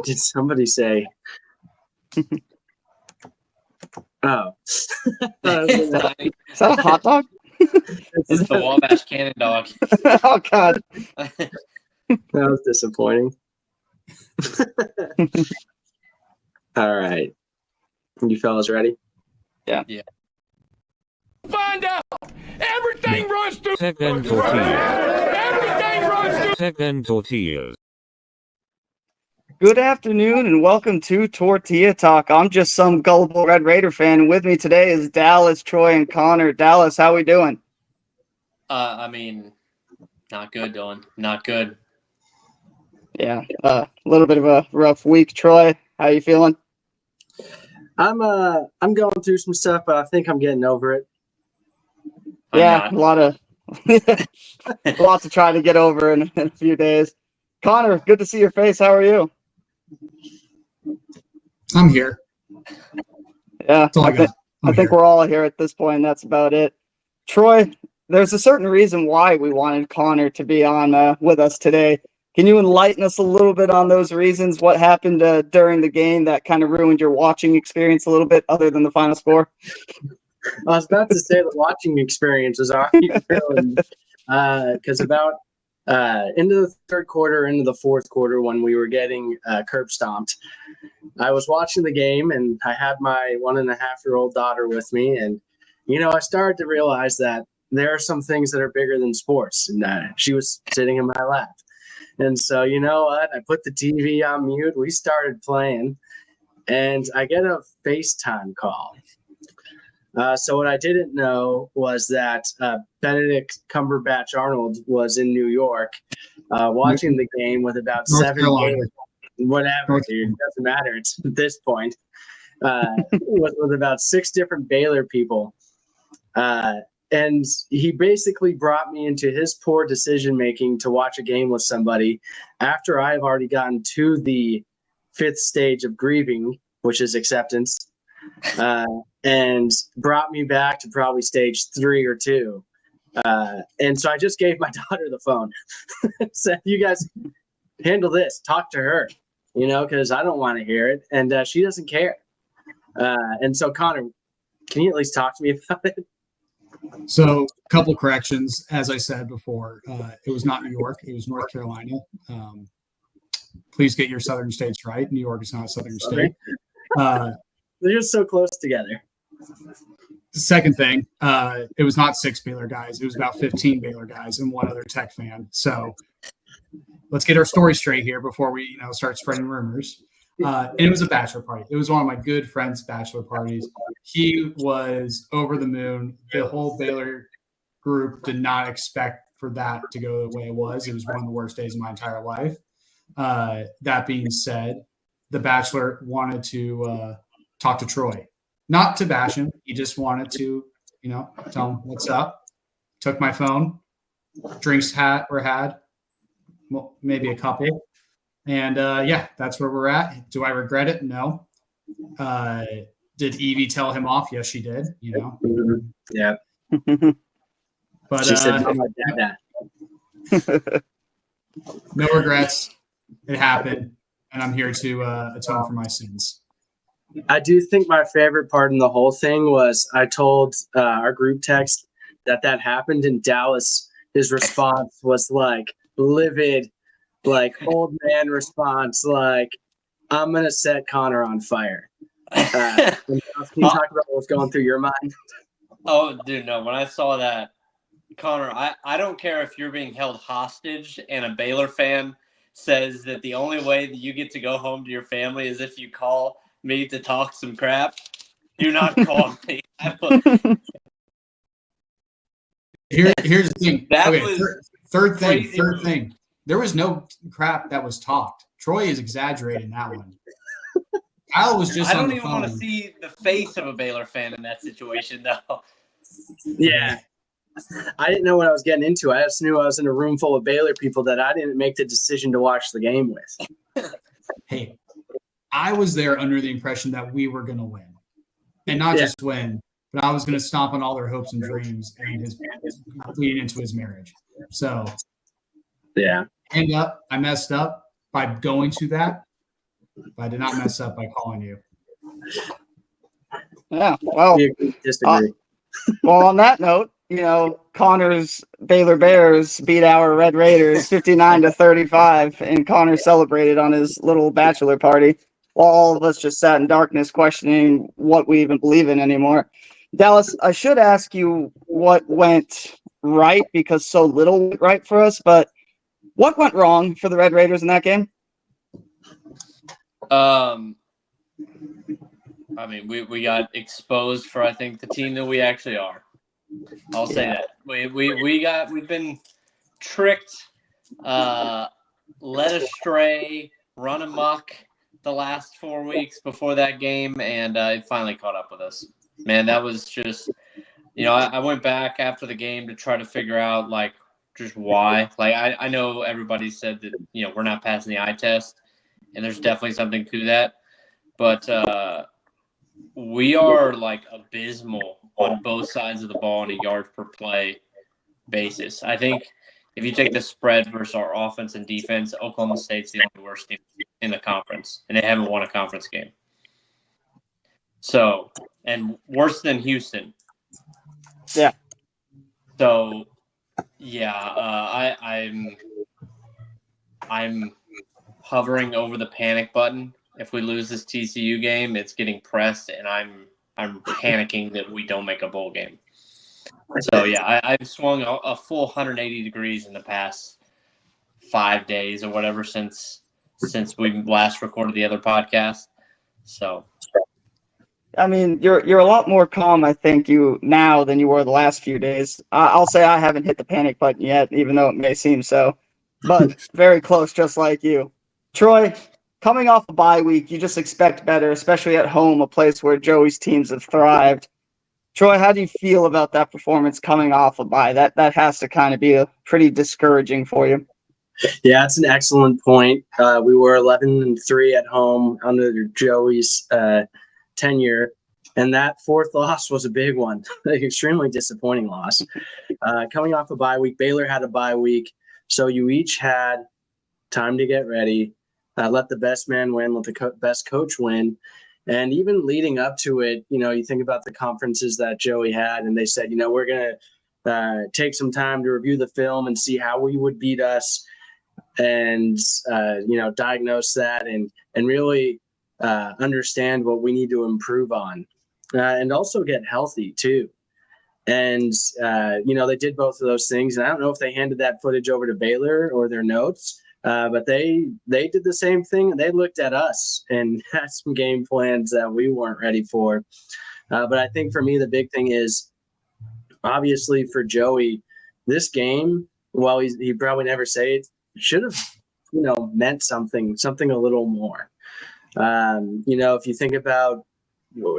Did somebody say? Oh, Is that a hot dog? It's the Wabash Cannon dog. Oh God, that was disappointing. All right, you fellas ready? Yeah. Find out. Everything runs through. Second tortillas. Good afternoon and welcome to Tortilla Talk. I'm just some gullible Red Raider fan. With me today is Dallas, Troy, and Connor. Dallas, how we doing? I mean, not good, Dylan. Not good. Yeah, a little bit of a rough week. Troy, how you feeling? I'm going through some stuff, but I think I'm getting over it. A lot to try to get over in a few days. Connor, good to see your face. How are you? I'm here. Yeah, That's all I got. I think we're all here at this point. That's about it. Troy, there's a certain reason why we wanted Connor to be on with us today. Can you enlighten us a little bit on those reasons? What happened during the game that kind of ruined your watching experience a little bit, other than the final score? I was about to say the watching experience was already ruined because about into the third quarter, into the fourth quarter, when we were getting curb stomped, I was watching the game and I had my 1.5-year-old daughter with me, and I started to realize that there are some things that are bigger than sports, and she was sitting in my lap. And so, you know what? I put the TV on mute. We started playing, and I get a FaceTime call. So what I didn't know was that Benedict Cumberbatch Arnold was in New York watching the game with about North 7 Carolina. games. Whatever, dude. It doesn't matter. It's at this point. With about 6 different Baylor people. And he basically brought me into his poor decision-making to watch a game with somebody after I've already gotten to the 5th stage of grieving, which is acceptance, and brought me back to probably stage 3 or 2. And so I just gave my daughter the phone. Said, you guys handle this. Talk to her, because I don't want to hear it. And she doesn't care. And so, Connor, can you at least talk to me about it? So, a couple corrections. As I said before, it was not New York. It was North Carolina. Please get your southern states right. New York is not a southern state. They're just so close together. The second thing, it was not 6 Baylor guys. It was about 15 Baylor guys and one other Tech fan. So let's get our story straight here before we start spreading rumors. And it was a bachelor party. It was one of my good friend's bachelor parties. He was over the moon. The whole Baylor group did not expect for that to go the way it was. It was one of the worst days of my entire life. That being said, the bachelor wanted to talk to Troy. Not to bash him. He just wanted to, tell him what's up. Took my phone. Drinks were had. Well, maybe a couple. And, that's where we're at. Do I regret it? No. Did Evie tell him off? Yes, she did, Yeah. But she said, no regrets. It happened. And I'm here to atone for my sins. I do think my favorite part in the whole thing was I told our group text that happened, and Dallas, his response was like livid, like old man response, like, I'm going to set Connor on fire. Can you talk about what's going through your mind? Oh, dude, no. When I saw that, Connor, I don't care if you're being held hostage and a Baylor fan says that the only way that you get to go home to your family is if you call me to talk some crap. Do not call me. Here's the thing. Third crazy thing. There was no crap that was talked. Troy is exaggerating that one. Kyle was just I on don't the even phone. want to see the face of a Baylor fan in that situation, though. Yeah. I didn't know what I was getting into. I just knew I was in a room full of Baylor people that I didn't make the decision to watch the game with. Hey, I was there under the impression that we were going to win. And not just win, but I was going to stomp on all their hopes and dreams and his leading into his marriage. So, yeah. I messed up by going to that. But I did not mess up by calling you. Yeah. Well, We agree, disagree. well, on that note, Connor's Baylor Bears beat our Red Raiders 59-35, and Connor celebrated on his little bachelor party while all of us just sat in darkness questioning what we even believe in anymore. Dallas, I should ask you what went right because so little went right for us, but what went wrong for the Red Raiders in that game? I mean, we got exposed for, I think, the team that we actually are. I'll say that. We've been tricked, led astray, run amok the last 4 weeks before that game, and it finally caught up with us. Man, that was just, I went back after the game to try to figure out, like, just why. Like, I know everybody said that, we're not passing the eye test, and there's definitely something to that. But we are, like, abysmal on both sides of the ball on a yards per play basis. I think if you take the spread versus our offense and defense, Oklahoma State's the only worst team in the conference, and they haven't won a conference game. So, and worse than Houston. Yeah. So, yeah, I'm hovering over the panic button. If we lose this TCU game, it's getting pressed, and I'm panicking that we don't make a bowl game. So, yeah, I've swung a full 180 degrees in the past 5 days or whatever since we last recorded the other podcast. So, I mean, you're a lot more calm, I think, now than you were the last few days. I'll say I haven't hit the panic button yet, even though it may seem so, but very close, just like you. Troy, coming off a bye week, you just expect better, especially at home, a place where Joey's teams have thrived. Troy, how do you feel about that performance coming off a bye? That has to kind of be pretty discouraging for you. Yeah, that's an excellent point. We were 11-3 at home under Joey's tenure, and that fourth loss was a big one, an extremely disappointing loss. Coming off a bye week, Baylor had a bye week, so you each had time to get ready, let the best man win, let the best coach win. And even leading up to it, you think about the conferences that Joey had, and they said, we're going to take some time to review the film and see how we would beat us and, diagnose that and really understand what we need to improve on and also get healthy too. And, they did both of those things. And I don't know if they handed that footage over to Baylor or their notes, but they did the same thing. They looked at us and had some game plans that we weren't ready for. But I think for me, the big thing is obviously for Joey, this game, while he probably never say it, should have, meant something a little more. If you think about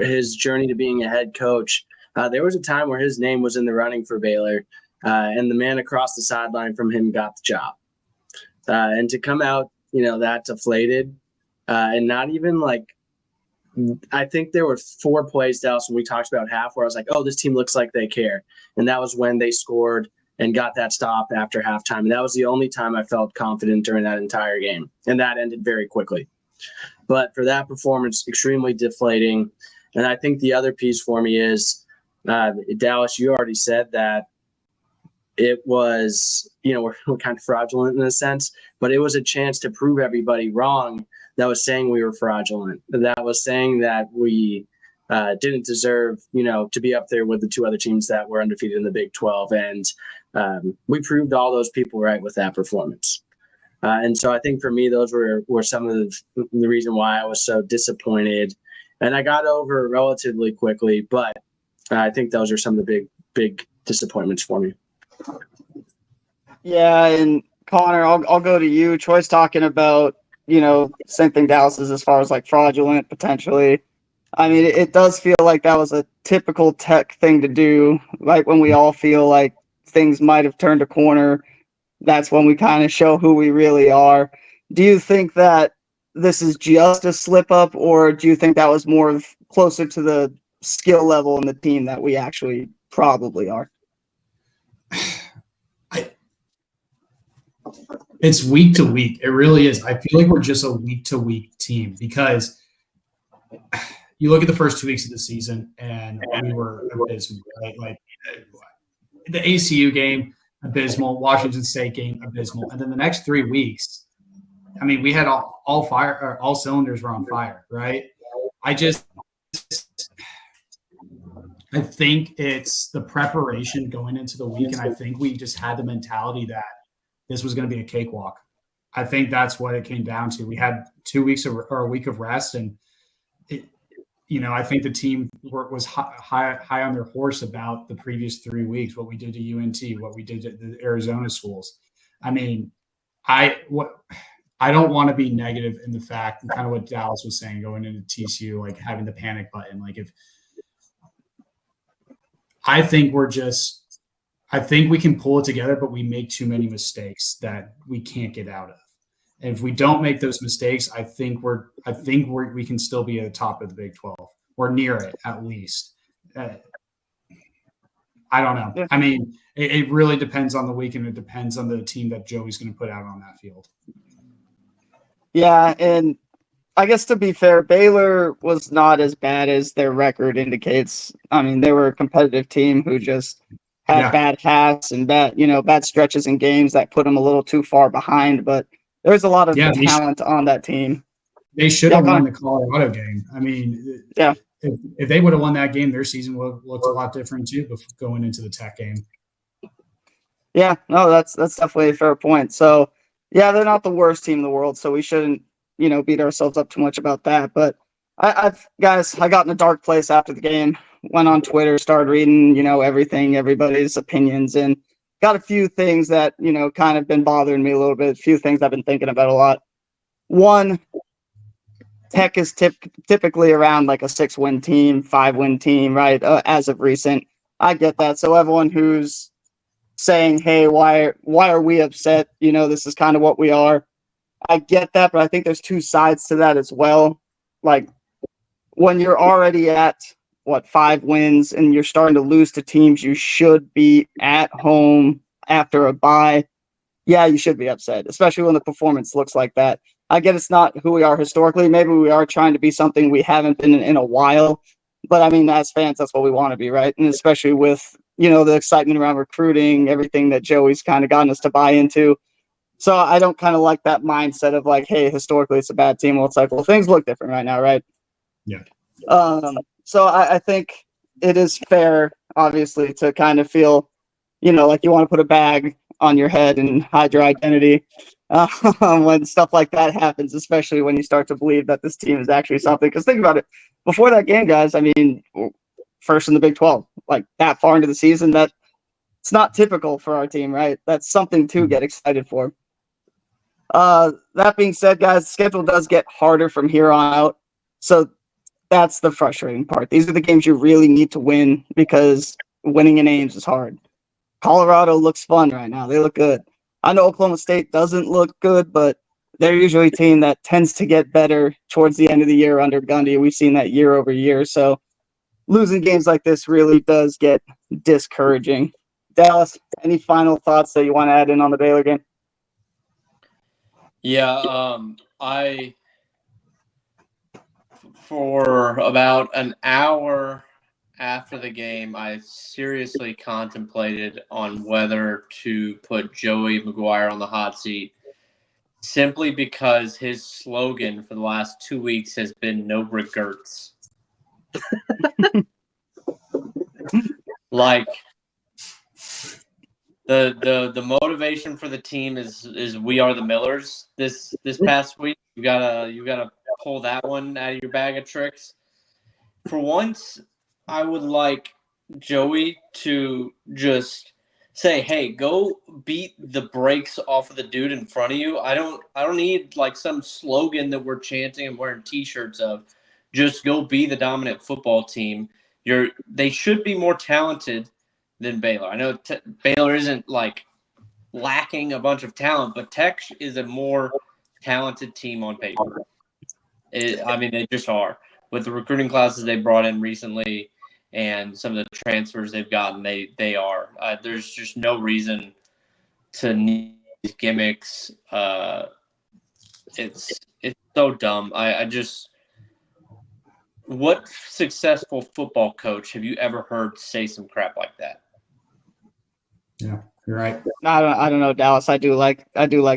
his journey to being a head coach, there was a time where his name was in the running for Baylor, and the man across the sideline from him got the job. And to come out, that deflated, and not even I think there were 4 plays, Dallas, when we talked about half, where I was like, oh, this team looks like they care. And that was when they scored and got that stop after halftime. And that was the only time I felt confident during that entire game. And that ended very quickly. But for that performance, extremely deflating. And I think the other piece for me is, Dallas, you already said that it was, we're kind of fraudulent in a sense, but it was a chance to prove everybody wrong that was saying we were fraudulent, that was saying that we didn't deserve, to be up there with the 2 other teams that were undefeated in the Big 12. And we proved all those people right with that performance. And so I think for me, those were some of the reason why I was so disappointed. And I got over relatively quickly, but I think those are some of the big disappointments for me. Yeah, and Connor, I'll go to you. Troy's talking about, same thing Dallas is as far as fraudulent potentially. I mean, it does feel like that was a typical Tech thing to do, right when we all feel like things might have turned a corner. That's when we kind of show who we really are. Do you think that this is just a slip up, or do you think that was more closer to the skill level in the team that we actually probably are? It's week to week. It really is. I feel like we're just a week to week team, because you look at the first 2 weeks of the season and we were abysmal, right? Like the ACU game, abysmal, Washington State game, abysmal. And then the next 3 weeks, I mean, we had all fire, or all cylinders were on fire, right? I think it's the preparation going into the week, and I think we just had the mentality that this was going to be a cakewalk. I think that's what it came down to. We had 2 weeks or a week of rest, and I think the team was high on their horse about the previous 3 weeks, what we did to UNT, what we did to the Arizona schools. I mean, I don't want to be negative in the fact, and kind of what Dallas was saying going into TCU, like having the panic button. Like I think we can pull it together, but we make too many mistakes that we can't get out of. And if we don't make those mistakes, I think we can still be at the top of the Big 12 or near it at least. I don't know. Yeah. I mean, it really depends on the week, and it depends on the team that Joey's going to put out on that field. Yeah, and I guess to be fair, Baylor was not as bad as their record indicates. I mean, they were a competitive team who just had bad halves and bad stretches in games that put them a little too far behind. But there's a lot of talent on that team. They should have won the Colorado game. I mean, if they would have won that game, their season would have looked a lot different too going into the Tech game. Yeah, no, that's definitely a fair point. So, yeah, they're not the worst team in the world, so we shouldn't beat ourselves up too much about that. But I got in a dark place after the game, went on Twitter, started reading, everybody's opinions, and got a few things that, kind of been bothering me a little bit, a few things I've been thinking about a lot. One, Tech is typically around like a 6-win team, 5-win team, right? As of recent. I get that. So everyone who's saying, hey, why are we upset? This is kind of what we are. I get that, but I think there's two sides to that as well. Like when you're already at 5 wins and you're starting to lose to teams you should be at home after a bye, yeah, you should be upset, especially when the performance looks like that. I get it's not who we are historically. Maybe we are trying to be something we haven't been in a while. But I mean, as fans, that's what we want to be, right? And especially with, the excitement around recruiting, everything that Joey's kind of gotten us to buy into. So I don't kind of like that mindset of like, hey, historically it's a bad team. Well, it's like, well, things look different right now, right? Yeah. So I think it is fair, obviously, to kind of feel, like you want to put a bag on your head and hide your identity when stuff like that happens, especially when you start to believe that this team is actually something. Because think about it, before that game, guys, I mean, first in the Big 12, like that far into the season, that it's not typical for our team, right? That's something to get excited for. That being said, guys, the schedule does get harder from here on out. So that's the frustrating part. These are the games you really need to win because winning in Ames is hard. Colorado looks fun right now. They look good. I know Oklahoma State doesn't look good, but they're usually a team that tends to get better towards the end of the year under Gundy. We've seen that year over year. So losing games like this really does get discouraging. Dallas, any final thoughts that you want to add in on the Baylor game? Yeah, for about an hour after the game, I seriously contemplated on whether to put Joey McGuire on the hot seat simply because his slogan for the last 2 weeks has been no regrets. Like the motivation for the team is we are the Millers this past week. You gotta pull that one out of your bag of tricks. For once, I would like Joey to just say, hey, go beat the brakes off of the dude in front of you. I don't need like some slogan that we're chanting and wearing t-shirts of. Just go be the dominant football team. They should be more talented than Baylor. I know Baylor isn't like lacking a bunch of talent, but Tech is a more talented team on paper. They just are. With the recruiting classes they brought in recently and some of the transfers they've gotten, they are. There's just no reason to need these gimmicks It's so dumb. I just what successful football coach have you ever heard say some crap like that? Yeah, you're right. I don't know, Dallas. I do like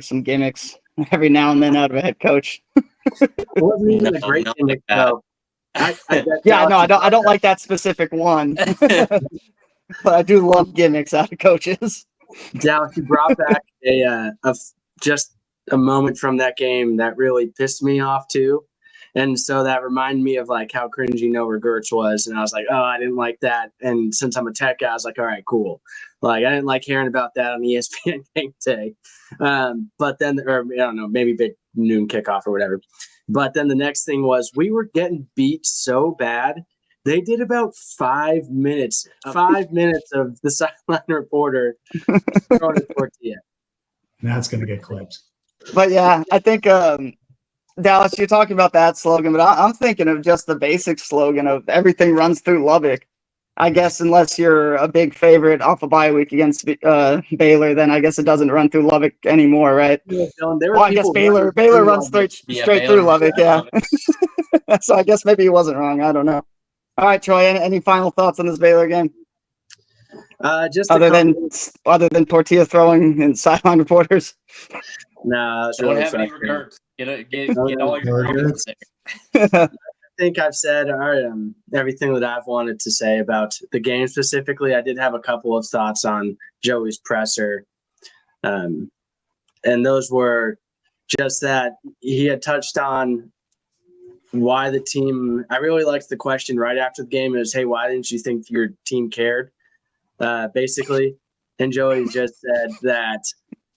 some gimmicks every now and then out of a head coach. It wasn't even No, a great not gimmick, like that. though. I bet Yeah, no, Dallas I don't like that specific one, but I do love gimmicks out of coaches. Dallas, you brought back just a moment from that game that really pissed me off too, and so that reminded me of like how cringy No Regrets was, and I was like, oh, I didn't like that. And since I'm a tech guy, I was like, all right, cool. Like I didn't like hearing about that on ESPN game day, but then, or I don't know, maybe big noon kickoff or whatever. But then the next thing was we were getting beat so bad. They did about 5 minutes of the sideline reporter throwing a tortilla. That's going to get clipped. But yeah, I think Dallas, you're talking about that slogan, but I'm thinking of just the basic slogan of everything runs through Lubbock. I guess unless you're a big favorite off a bye week against Baylor, then I guess it doesn't run through Lubbock anymore, right? There were Well, I guess people Baylor runs Lubbock. straight Baylor through Lubbock, yeah. Lubbock. So I guess maybe he wasn't wrong. I don't know. All right, Troy, any final thoughts on this Baylor game? Just Other than tortilla throwing and sideline reporters? no, it's Don't really have any frustrating. regrets. Get all your Regrets. there. I think I've said everything that I've wanted to say about the game specifically. I did have a couple of thoughts on Joey's presser, and those were just that he had touched on why the team. I really liked the question right after the game. It was, "Hey, why didn't you think your team cared?" Basically, and Joey just said that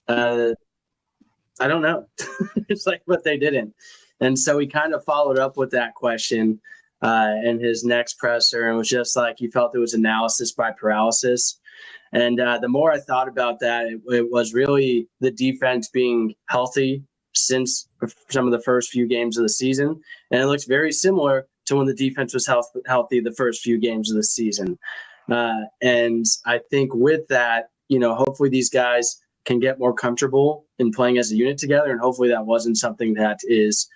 I don't know. It's like, but they didn't. And so he kind of followed up with that question in his next presser and was just like, he felt it was analysis by paralysis. And the more I thought about that, it was really the defense being healthy since some of the first few games of the season. And it looks very similar to when the defense was healthy the first few games of the season. And I think with that, hopefully these guys can get more comfortable in playing as a unit together. And hopefully that wasn't something that is,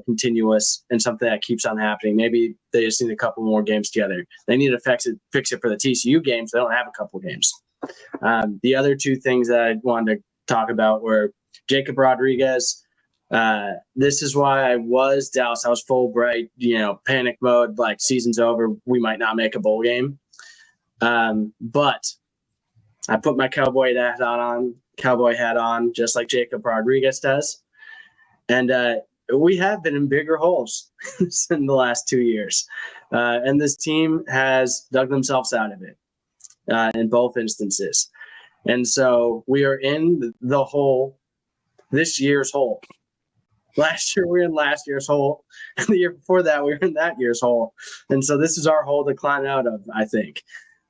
continuous and something that keeps on happening. Maybe they just need a couple more games together. They need to fix it for the TCU games. They don't have a couple games. The other two things that I wanted to talk about were Jacob Rodriguez. This is why I was Dallas. I was full bright, panic mode, like season's over. We might not make a bowl game. But I put my cowboy hat on, just like Jacob Rodriguez does. And we have been in bigger holes in the last 2 years. And this team has dug themselves out of it in both instances. And so we are in the hole, this year's hole. Last year, we were in last year's hole. And the year before that, we were in that year's hole. And so this is our hole to climb out of, I think.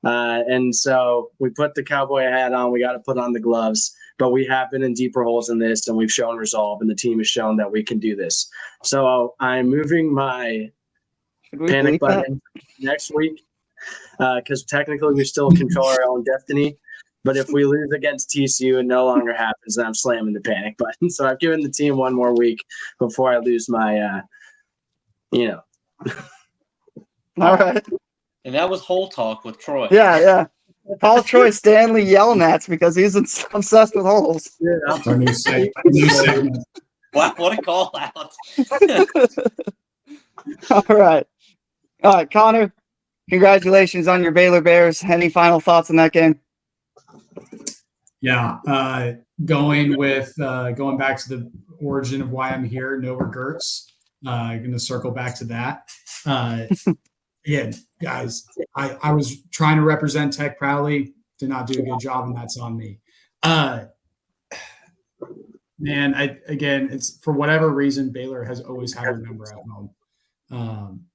And so we put the cowboy hat on. We got to put on the gloves. But we have been in deeper holes in this, and we've shown resolve, and the team has shown that we can do this. So I'm moving my panic button next week because technically we still control our own destiny. But if we lose against TCU, it no longer happens, then I'm slamming the panic button. So I've given the team one more week before I lose my, All right. And that was Whole Talk with Troy. Yeah. Call Troy Stanley yelling at because he's obsessed with holes. Yeah. That's our new segment. Wow, what a call out. All right, Connor, congratulations on your Baylor Bears. Any final thoughts on that game? Yeah, going back to the origin of why I'm here, no regrets. I'm going to circle back to that. Yeah, guys, I was trying to represent Tech proudly, did not do a good job, and that's on me. Man, it's for whatever reason, Baylor has always had our number at home.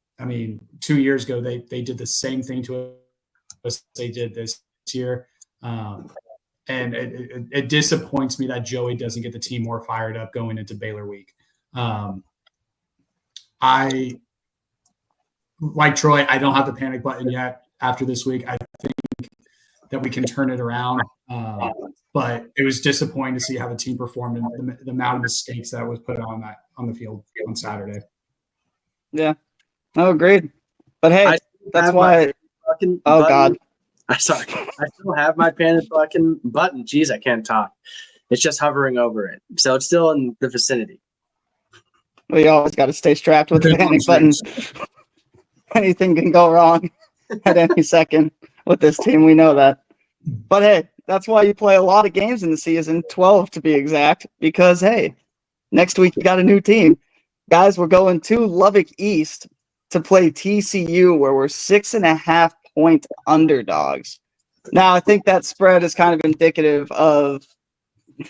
2 years ago, they did the same thing to us they did this year. And it disappoints me that Joey doesn't get the team more fired up going into Baylor week. Like Troy, I don't have the panic button yet after this week. I think that we can turn it around. But it was disappointing to see how the team performed and the amount of mistakes that was put on the field on Saturday. Yeah. No, agreed. But hey, that's why. Oh God. I still have my panic fucking button. Jeez, I can't talk. It's just hovering over it, so it's still in the vicinity. We always got to stay strapped with the panic button. Anything can go wrong at any second with this team. We know that. But hey, that's why you play a lot of games in the season, 12 to be exact, because hey, next week you got a new team. Guys, we're going to Lubbock East to play TCU, where we're 6.5-point underdogs. Now, I think that spread is kind of indicative of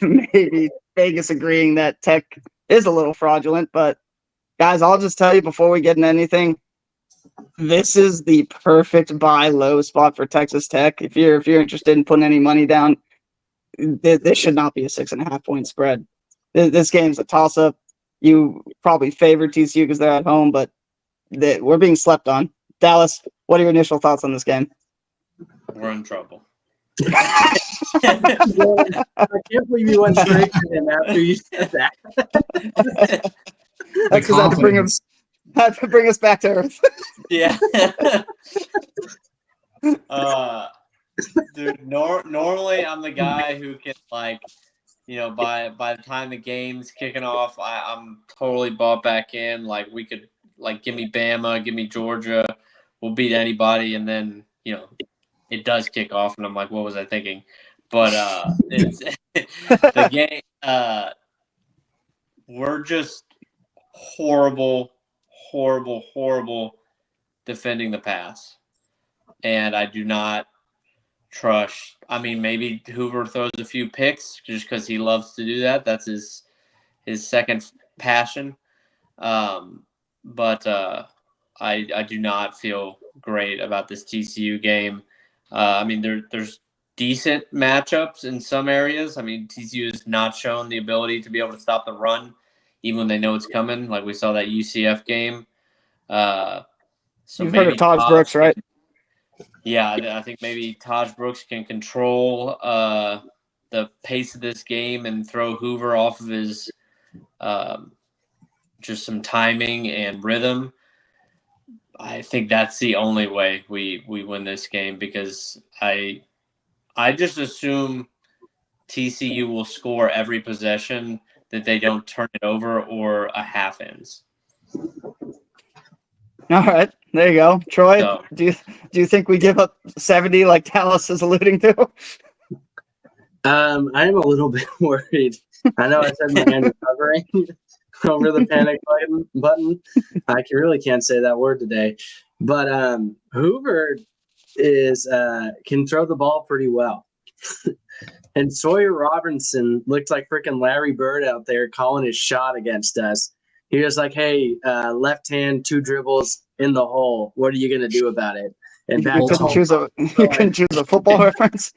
maybe Vegas agreeing that Tech is a little fraudulent, but guys, I'll just tell you before we get into anything, this is the perfect buy low spot for Texas Tech. If you're interested in putting any money down, this should not be a 6.5-point spread. This game's a toss up. You probably favor TCU because they're at home, but we're being slept on. Dallas, what are your initial thoughts on this game? We're in trouble. I can't believe you went straight to him after you said that. That's because I had to bring us back to earth. Yeah. Dude, normally I'm the guy who can, like, you know, by the time the game's kicking off, I'm totally bought back in. Like, we could, like, give me Bama, give me Georgia, we'll beat anybody, and then, you know, it does kick off, and I'm like, what was I thinking? But it's the game. We're just horrible defending the pass, and I do not trust. I mean, maybe Hoover throws a few picks just because he loves to do that. That's his second passion. But I do not feel great about this TCU game. I mean, there's decent matchups in some areas. I mean, TCU has not shown the ability to be able to stop the run, even when they know it's coming. Like we saw that UCF game. So You've maybe heard of Taj Brooks, right? Yeah, I think maybe Taj Brooks can control the pace of this game and throw Hoover off of his just some timing and rhythm. I think that's the only way we win this game, because I just assume TCU will score every possession, that they don't turn it over or a half ends. All right, there you go, Troy. So, do you think we give up 70 like Dallas is alluding to? I am a little bit worried. I know I said my hand is hovering over the panic button. I really can't say that word today, but Hoover can throw the ball pretty well. And Sawyer Robinson looked like freaking Larry Bird out there calling his shot against us. He was like, hey, left hand, 2 dribbles in the hole. What are you going to do about it? And you couldn't choose a football reference?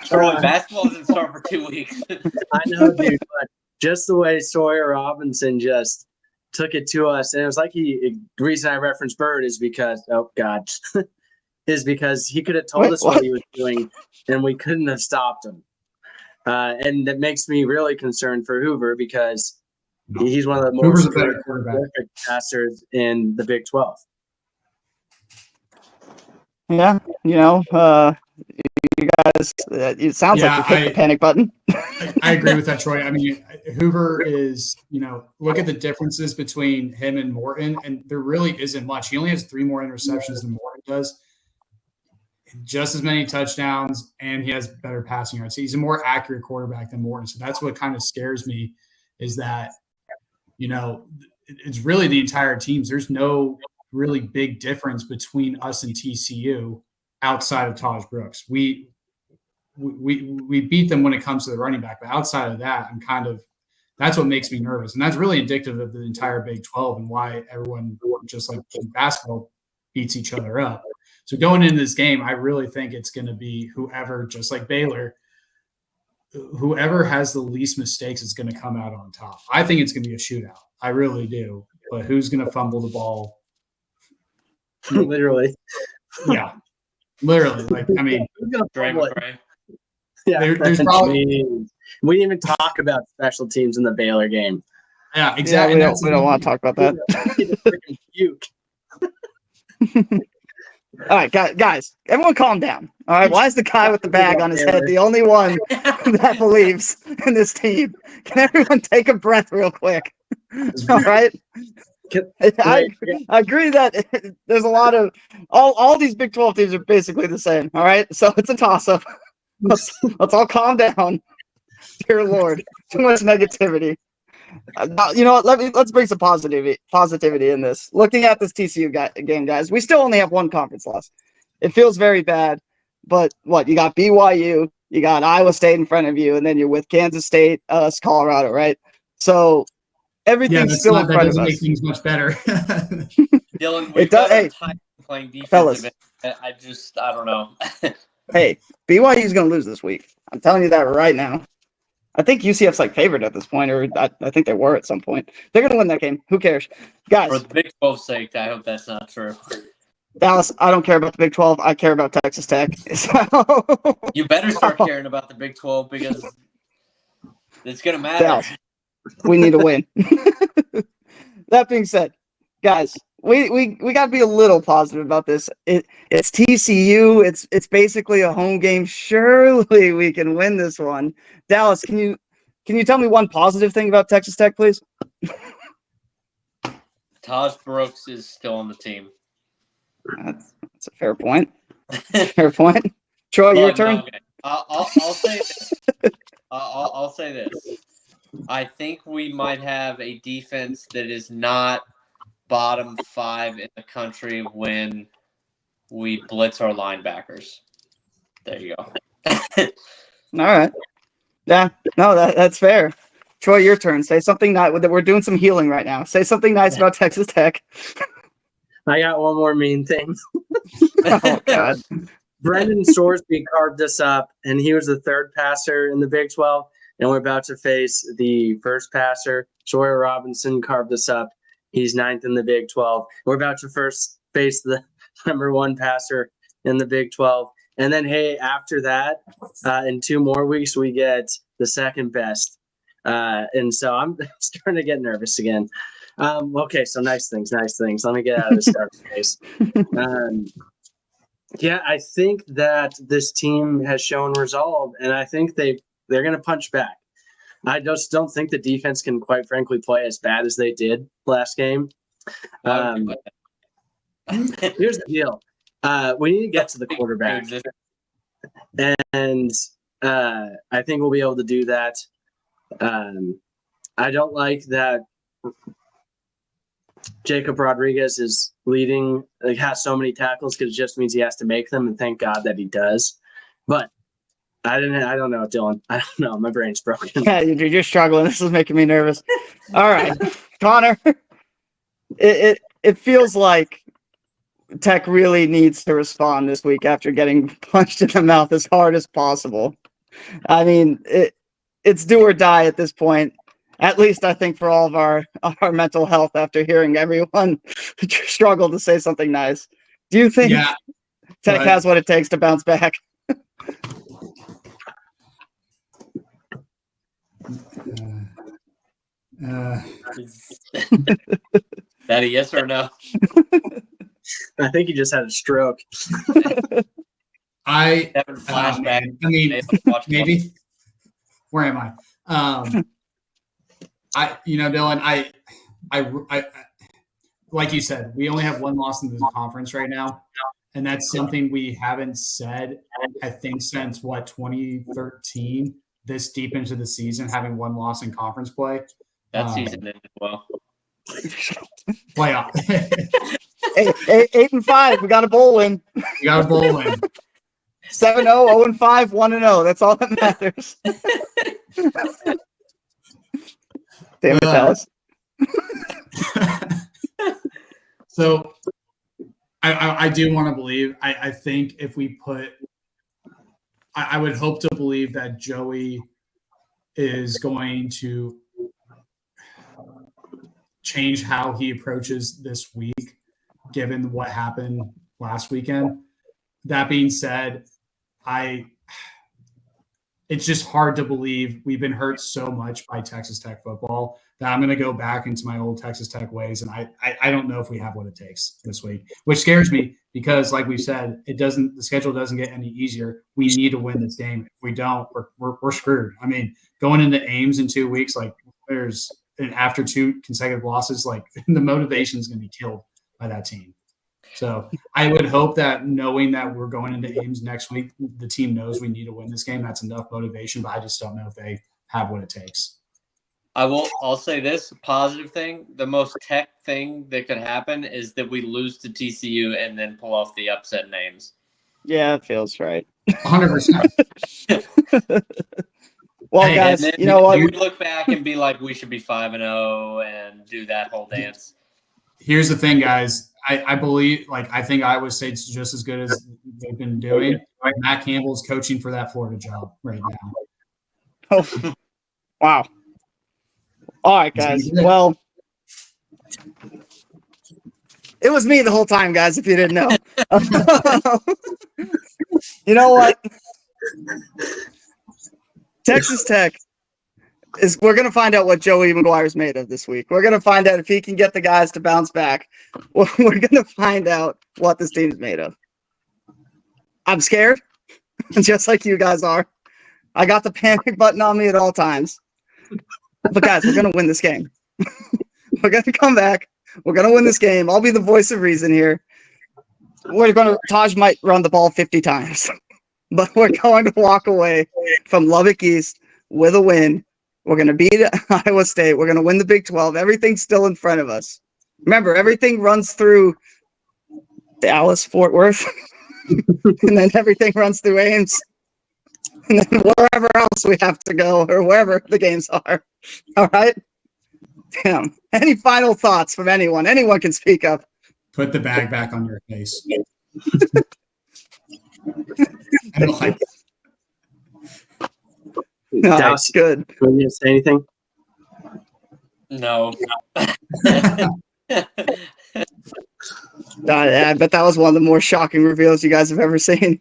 Troy, basketball doesn't start for 2 weeks. I know, dude, but just the way Sawyer Robinson just took it to us. And it was like the reason I referenced Bird is because, oh, God, is because he could have told us what he was doing, and we couldn't have stopped him. And that makes me really concerned for Hoover, because he's one of the most prolific passers in the Big 12. Yeah, you know, you guys, it sounds like you hit the panic button. I agree with that, Troy. I mean, Hoover is, you know, look at the differences between him and Morton, and there really isn't much. He only has 3 more interceptions than Morton does, just as many touchdowns, and he has better passing yards. He's a more accurate quarterback than Morton. So that's what kind of scares me, is that, you know, it's really the entire teams. There's no really big difference between us and TCU outside of Taj Brooks. We beat them when it comes to the running back, but outside of that, that's what makes me nervous. And that's really indicative of the entire Big 12 and why everyone, just like in basketball, beats each other up. So going into this game, I really think it's going to be whoever, just like Baylor, whoever has the least mistakes is going to come out on top. I think it's going to be a shootout. I really do. But who's going to fumble the ball? Literally. Yeah. Literally. Like, I mean, Dre McRae. Yeah, there's probably jeez. We didn't even talk about special teams in the Baylor game. yeah, exactly. Yeah, we don't want to talk about that. Freaking puke. All right, guys, everyone calm down. All right, why is the guy with the bag on his head the only one that believes in this team? Can everyone take a breath real quick? All right. I agree that there's a lot of all these Big 12 teams are basically the same. All right, so it's a toss up. Let's all calm down. Dear Lord, too much negativity. You know what? Let's bring some positivity in this. Looking at this TCU game, guys, we still only have one conference loss. It feels very bad, but what you got BYU, you got Iowa State in front of you, and then you're with Kansas State, us, Colorado, right? So everything's still in front of us. That doesn't make things much better. Dylan, we've got a tight playing defensive. I don't know. Hey, BYU is going to lose this week. I'm telling you that right now. I think UCF's like favored at this point, or I think they were at some point. They're going to win that game. Who cares? Guys. For the Big 12's sake, I hope that's not true. Dallas, I don't care about the Big 12. I care about Texas Tech. So, you better start caring about the Big 12 because it's going to matter. Dallas, we need to win. That being said, guys, we got to be a little positive about this. It's TCU. It's basically a home game. Surely we can win this one. Dallas, can you tell me one positive thing about Texas Tech, please? Taj Brooks is still on the team. That's a fair point. Fair point. Troy, your turn. Okay. I'll say this. I'll say this. I think we might have a defense that is not bottom 5 in the country when we blitz our linebackers. There you go. All right. Yeah. No, that's fair. Troy, your turn. Say something nice. We're doing some healing right now. Say something nice about Texas Tech. I got one more mean thing. Oh, God. Brendan Sorsby carved us up, and he was the third passer in the Big 12, and we're about to face the first passer. Sawyer Robinson carved us up. He's 9th in the Big 12. We're about to first face the number 1 passer in the Big 12. And then, hey, after that, in 2 more weeks, we get the second best. And so I'm starting to get nervous again. Okay, so nice things. Let me get out of this dark space. Yeah, I think that this team has shown resolve, and I think they're going to punch back. I just don't think the defense can, quite frankly, play as bad as they did last game. Here's the deal. We need to get to the quarterback. And I think we'll be able to do that. I don't like that Jacob Rodriguez is leading, has so many tackles because it just means he has to make them, and thank God that he does. But I don't know, Dylan. I don't know. My brain's broken. Yeah, you're struggling. This is making me nervous. All right, Connor. It feels like Tech really needs to respond this week after getting punched in the mouth as hard as possible. I mean, it's do or die at this point. At least I think for all of our mental health after hearing everyone struggle to say something nice. Do you think Tech has what it takes to bounce back? That a yes or no? I think he just had a stroke. Flashback. I mean, maybe. Where am I? Dylan, I like you said, we only have 1 loss in the conference right now, and that's something we haven't said, I think, since 2013. This deep into the season, having 1 loss in conference play. That season ended well. Playoff. 8-5. We got a bowl win. 7-0, 0-5, 1-0. That's all that matters. Damn it, Dallas. So I do want to believe. I think if we put I would hope to believe that Joey is going to change how he approaches this week, given what happened last weekend. That being said, I it's just hard to believe we've been hurt so much by Texas Tech football that I'm going to go back into my old Texas Tech ways. And I don't know if we have what it takes this week, which scares me because, like we said, the schedule doesn't get any easier. We need to win this game. If we don't, we're screwed. I mean, going into Ames in 2 weeks, like after 2 consecutive losses, like the motivation is going to be killed by that team. So I would hope that knowing that we're going into Ames next week, the team knows we need to win this game. That's enough motivation, but I just don't know if they have what it takes. I'll say this positive thing. The most Tech thing that could happen is that we lose to TCU and then pull off the upset names. Yeah, it feels right. 100%. Well, guys, you know what? You would look back and be like, we should be 5-0 and do that whole dance. Here's the thing, guys. I believe, I think Iowa State's just as good as they've been doing. Matt Campbell's coaching for that Florida job right now. Oh, wow. All right, guys. Well, it was me the whole time, guys, if you didn't know. You know what? Texas Tech we're going to find out what Joey McGuire's made of this week. We're going to find out if he can get the guys to bounce back. We're going to find out what this team is made of. I'm scared, just like you guys are. I got the panic button on me at all times. But, guys, we're going to win this game. We're going to come back. We're going to win this game. I'll be the voice of reason here. Taj might run the ball 50 times. But we're going to walk away from Lubbock East with a win. We're going to beat Iowa State. We're going to win the Big 12. Everything's still in front of us. Remember, everything runs through Dallas, Fort Worth, and then everything runs through Ames, and then wherever else we have to go or wherever the games are. All right? Damn. Any final thoughts from anyone? Anyone can speak up. Put the bag back on your face. I don't like it. No, that's good. Can you say anything? No. I bet that was one of the more shocking reveals you guys have ever seen.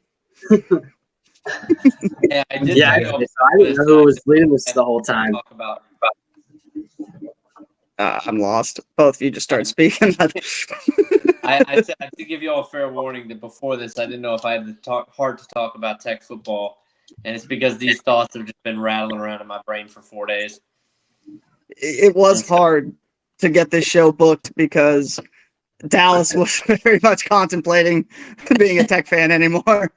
Yeah, I didn't know who was leading this the whole time. I'm lost. Both of you just start speaking. I said to give you all a fair warning that before this, I didn't know if I had the heart to talk about Tech football. And it's because these thoughts have just been rattling around in my brain for 4 days. It was hard to get this show booked because Dallas was very much contemplating being a Tech fan anymore.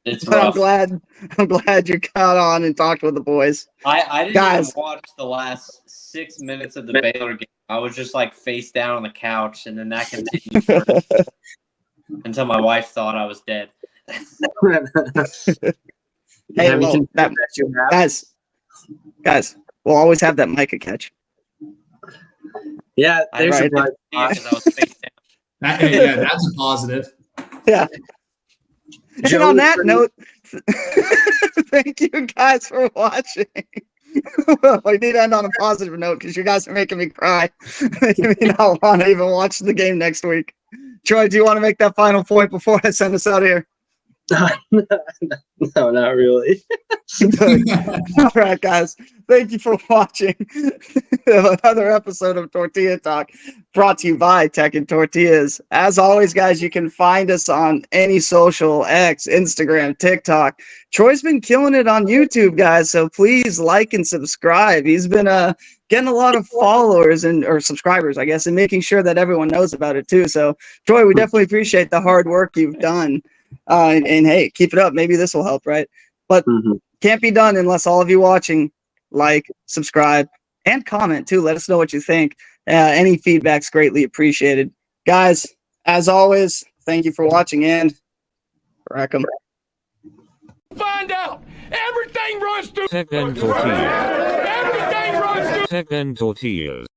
It's but rough. I'm glad you got on and talked with the boys. I didn't even watch the last 6 minutes of the Baylor game. I was just face down on the couch, and then that continued until my wife thought I was dead. Hey, well, guys, we'll always have that Micah catch. Yeah, there's a bright that's a positive. Yeah. And on that note, thank you guys for watching. I need to end on a positive note because you guys are making me cry. Making me not want to even watch the game next week. Troy, do you want to make that final point before I send us out of here? No, not really. All right, guys. Thank you for watching another episode of Tortilla Talk, brought to you by Tech and Tortillas. As always, guys, you can find us on any social, X, Instagram, TikTok. Troy's been killing it on YouTube, guys, so please like and subscribe. He's been getting a lot of followers or subscribers, I guess, and making sure that everyone knows about it too. So, Troy, we definitely appreciate the hard work you've done. And hey, keep it up. Maybe this will help, right? But can't be done unless all of you watching like, subscribe, and comment too. Let us know what you think. Any feedback's greatly appreciated. Guys, as always, thank you for watching and rack 'em. Find out. Everything runs through. Tech and Tortillas. Everything runs through. Tech and Tortillas.